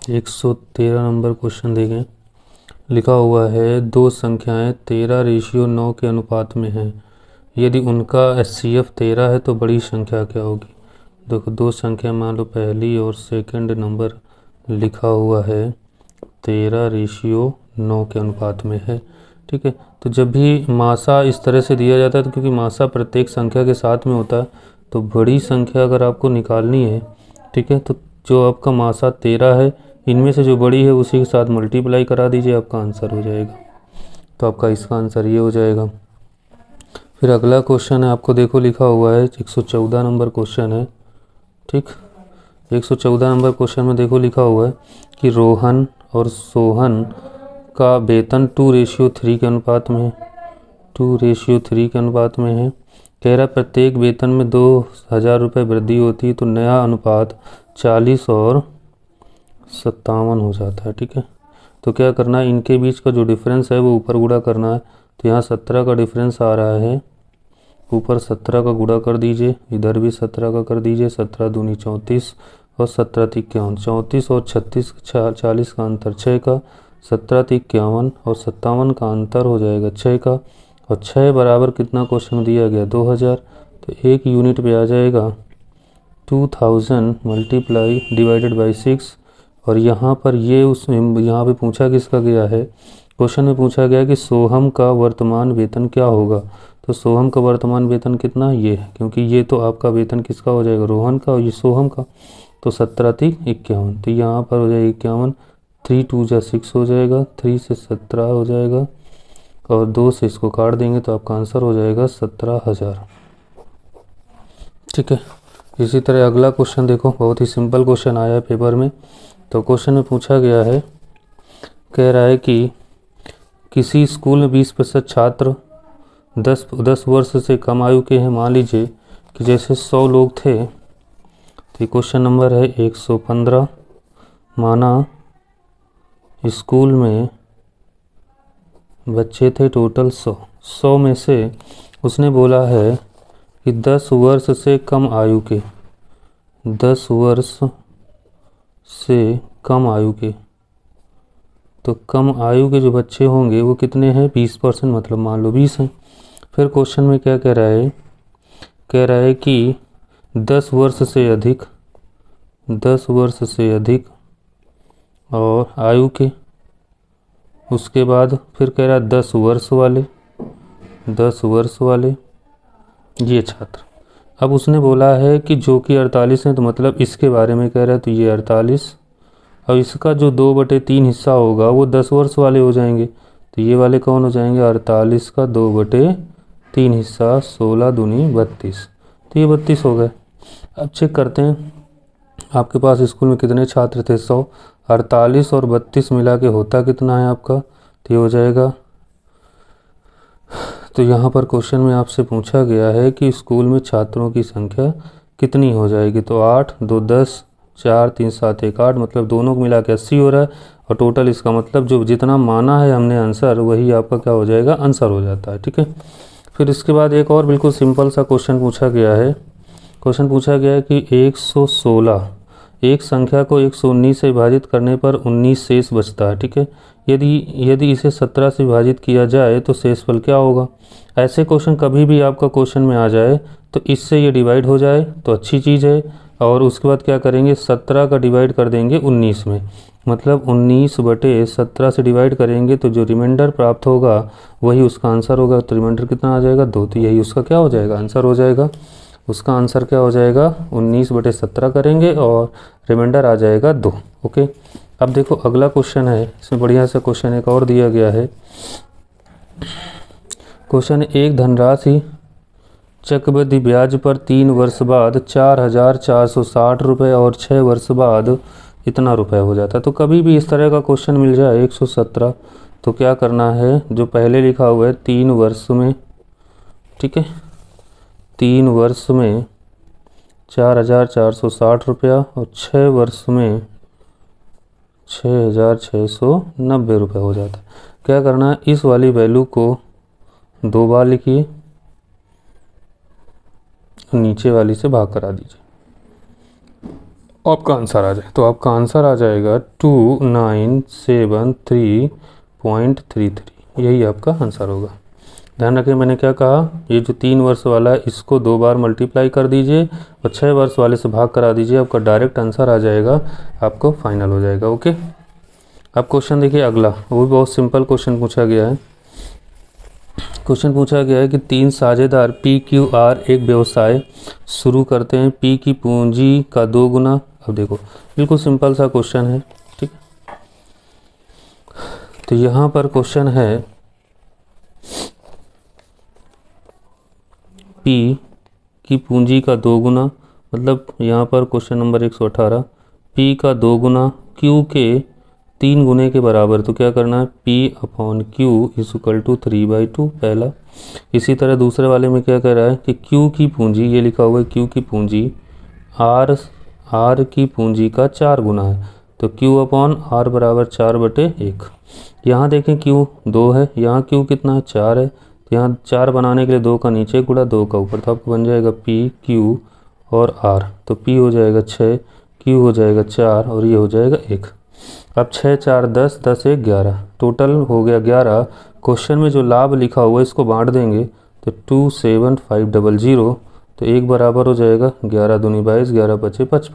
113 number question देखें। लिखा हुआ है दो संख्याएं 13:9 के अनुपात में हैं। यदि उनका HCF 13 है तो बड़ी संख्या क्या होगी। देखो दो संख्या मान लो पहली और सेकंड नंबर लिखा हुआ है 13:9 के अनुपात में है। ठीक है, तो जब भी मासा इस तरह से दिया जाता है तो क्योंकि मासा प्रत्येक संख्या के साथ में होता है तो बड़ी संख्या अगर आपको निकालनी है, ठीक है, तो जो आपका मासा 13 है इनमें से जो बड़ी है उसी के साथ मल्टीप्लाई करा दीजिए, आपका आंसर हो जाएगा। तो आपका इसका आंसर ये हो जाएगा। फिर अगला क्वेश्चन है, आपको देखो लिखा हुआ है 114 नंबर क्वेश्चन है। ठीक, 114 नंबर क्वेश्चन में देखो लिखा हुआ है कि रोहन और सोहन का वेतन 2:3 के अनुपात में है। 2:3 के अनुपात में है। कह रहा प्रत्येक वेतन में 2000 रुपये वृद्धि होती है तो नया अनुपात 40 और 57 हो जाता है। ठीक है, तो क्या करना है, इनके बीच का जो डिफरेंस है वो ऊपर गुणा करना है। तो यहाँ 17 का डिफरेंस आ रहा है, ऊपर 17 का गुणा कर दीजिए, इधर भी 17 का कर दीजिए। 17 दूनी 34 और 17 तिक 51, 34 और 36 40 का अंतर 6 का, 17 तिक 51 और 57 का अंतर हो जाएगा 6 का। और 6 बराबर कितना क्वेश्चन दिया गया 2000, तो एक यूनिट पे आ जाएगा 2000 मल्टीप्लाई डिवाइडेड बाई 6। और यहाँ पर ये यहाँ पे पूछा किसका गया है, क्वेश्चन में पूछा गया कि सोहम का वर्तमान वेतन क्या होगा। तो सोहम का वर्तमान वेतन कितना ये है, क्योंकि ये तो आपका वेतन किसका हो जाएगा रोहन का और ये सोहम का। तो 17 तिक 51, तो यहाँ पर हो जाएगा 51, 3 2 जा 6 हो जाएगा, 3 से 17 हो जाएगा और 2 से इसको काट देंगे तो आपका आंसर हो जाएगा 17,000। ठीक है, इसी तरह अगला क्वेश्चन देखो, बहुत ही सिंपल क्वेश्चन आया है पेपर में। तो क्वेश्चन में पूछा गया है, कह रहा है कि किसी स्कूल में 20% छात्र 10 वर्ष से कम आयु के हैं। मान लीजिए कि जैसे 100 लोग थे, तो क्वेश्चन नंबर है 115। माना स्कूल में बच्चे थे टोटल 100 में से उसने बोला है कि 10 वर्ष से कम आयु के, 10 वर्ष से कम आयु के, तो कम आयु के जो बच्चे होंगे वो कितने हैं 20%, मतलब मान लो 20 हैं। फिर क्वेश्चन में क्या कह रहा है, कह रहा है कि 10 वर्ष से अधिक, 10 वर्ष से अधिक और आयु के, उसके बाद फिर कह रहा है 10 वर्ष वाले, 10 वर्ष वाले ये छात्र। अब उसने बोला है कि जो कि 48 हैं, तो मतलब इसके बारे में कह रहा है, तो ये 48 और इसका जो 2/3 हिस्सा होगा वो 10 वर्ष वाले हो जाएंगे। तो ये वाले कौन हो जाएंगे, 48 का 2/3 हिस्सा, 16 दूनी 32, तो ये 32 हो गए। अब चेक करते हैं आपके पास स्कूल में कितने छात्र थे 100, 48 और 32 मिला के होता कितना है आपका, तो ये हो जाएगा। तो यहाँ पर क्वेश्चन में आपसे पूछा गया है कि स्कूल में छात्रों की संख्या कितनी हो जाएगी। तो 8 2 10 4 3 7 1 8, मतलब दोनों को मिला के 80 हो रहा है। और टोटल इसका मतलब जो जितना माना है हमने आंसर वही आपका क्या हो जाएगा, आंसर हो जाता है। ठीक है, फिर इसके बाद एक और बिल्कुल सिंपल सा क्वेश्चन पूछा गया है। क्वेश्चन पूछा गया है कि 116, एक संख्या को 119 से विभाजित करने पर 19 शेष बचता है। ठीक है, यदि इसे 17 से विभाजित किया जाए तो शेषफल क्या होगा। ऐसे क्वेश्चन कभी भी आपका क्वेश्चन में आ जाए तो इससे ये डिवाइड हो जाए तो अच्छी चीज़ है, और उसके बाद क्या करेंगे 17 का डिवाइड कर देंगे 19 में, मतलब 19/17 से डिवाइड करेंगे तो जो रिमाइंडर प्राप्त होगा वही उसका आंसर होगा। तो रिमाइंडर कितना आ जाएगा 2, तो यही उसका क्या हो जाएगा, आंसर हो जाएगा। उसका आंसर क्या हो जाएगा 19/17 करेंगे और रिमाइंडर आ जाएगा 2। ओके, अब देखो अगला क्वेश्चन है, इसमें बढ़िया सा क्वेश्चन एक और दिया गया है। क्वेश्चन एक धनराशि चक्रवृद्धि ब्याज पर 3 वर्ष बाद 4,460 रुपये और 6 वर्ष बाद इतना रुपये हो जाता है। तो कभी भी इस तरह का क्वेश्चन मिल जाए 117, तो क्या करना है, जो पहले लिखा हुआ है 3 वर्ष में, ठीक है, 3 वर्ष में 4,460 रुपया और 6 वर्ष में 6,690 रुपये हो जाता है। क्या करना है, इस वाली वैल्यू को 2 बार लिखिए, नीचे वाली से भाग करा दीजिए आपका आंसर आ जाए। तो आपका आंसर आ जाएगा 2973.33, यही आपका आंसर होगा। ध्यान रखें मैंने क्या कहा, ये जो 3 वर्ष वाला है इसको 2 बार मल्टीप्लाई कर दीजिए और 6 वर्ष वाले से भाग करा दीजिए, आपका डायरेक्ट आंसर आ जाएगा, आपको फाइनल हो जाएगा। ओके, अब क्वेश्चन देखिए अगला, वो भी बहुत सिंपल क्वेश्चन पूछा गया है। क्वेश्चन पूछा गया है कि 3 साझेदार PQR एक व्यवसाय शुरू करते हैं, P की पूंजी का 2 गुना। अब देखो बिल्कुल सिंपल सा क्वेश्चन है, ठीक। तो यहाँ पर क्वेश्चन है P की पूंजी का 2 गुना, मतलब यहाँ पर क्वेश्चन नंबर 118, P का 2 गुना Q के 3 गुने के बराबर। तो क्या करना है, P/Q = 3/2 पहला। इसी तरह दूसरे वाले में क्या कह रहा है कि Q की पूंजी, ये लिखा हुआ है Q की पूंजी R की पूंजी का 4 गुना है। तो Q/R बराबर 4/1। यहाँ देखें Q 2 है, यहाँ Q कितना है, 4 है। तो यहाँ 4 बनाने के लिए 2 का नीचे गुणा 2 का ऊपर, तो आपको बन जाएगा P, Q और R। तो P हो जाएगा 6, Q हो जाएगा 4 और ये हो जाएगा 1। अब 6 4 10, 10 1 11, टोटल हो गया 11। क्वेश्चन में जो लाभ लिखा हुआ है इसको बांट देंगे तो 27500, तो 1 बराबर हो जाएगा 11 दूनी 22, 11 बचे 55।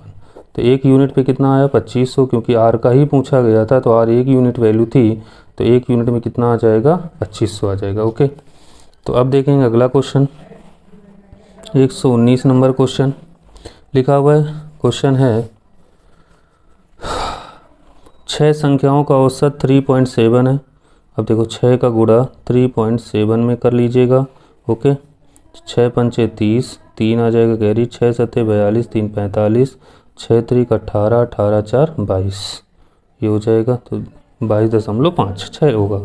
तो 1 यूनिट पे कितना आया, 2500, क्योंकि R का ही पूछा गया था तो R 1 यूनिट वैल्यू थी, तो 1 यूनिट में कितना आ जाएगा, 2500 आ जाएगा। ओके, तो अब देखेंगे अगला क्वेश्चन, 119 नंबर क्वेश्चन लिखा हुआ है। क्वेश्चन है 6 संख्याओं का औसत 3.7 है। अब देखो 6 का गुणा 3.7 में कर लीजिएगा। ओके, 6 पंचे 30, 3 आ जाएगा कैरी, 6 सत्ते 42, 3 45, 6 3 का 18, 18 4 22, ये हो जाएगा। तो 22.56 होगा।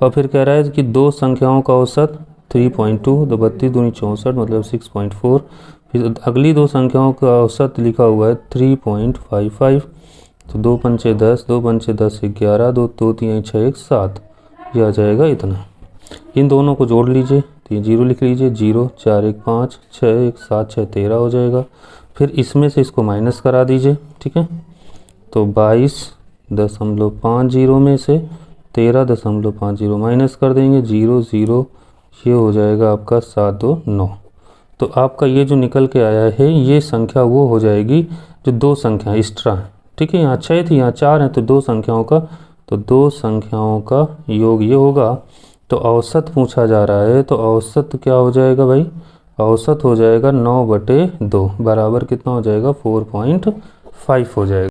और फिर कह रहा है कि 2 संख्याओं का औसत 3.2, तो 32 दूनी 64, मतलब 6.4। फिर अगली 2 संख्याओं का औसत लिखा हुआ है 3.55। तो 2 पंचे 10, 2 पंचे 10 11, 2 2 3 6 1 7, ये आ जाएगा इतना। इन दोनों को जोड़ लीजिए, तो ये 0 लिख लीजिए, 0 4 1 5, 6 1 7 6 13 हो जाएगा। फिर इसमें से इसको माइनस करा दीजिए, ठीक है। तो 22.50 में से 13.50 माइनस कर देंगे, 0 0, ये हो जाएगा आपका 7 2 9। तो आपका ये जो निकल के आया है ये संख्या वो हो जाएगी जो 2 संख्या एक्स्ट्रा है, ठीक है। यहाँ 6 थी, यहाँ 4 है, तो 2 संख्याओं का, तो 2 संख्याओं का योग ये होगा। तो औसत पूछा जा रहा है, तो औसत क्या हो जाएगा भाई, औसत हो जाएगा 9/2 बराबर कितना हो जाएगा, 4.5 हो जाएगा।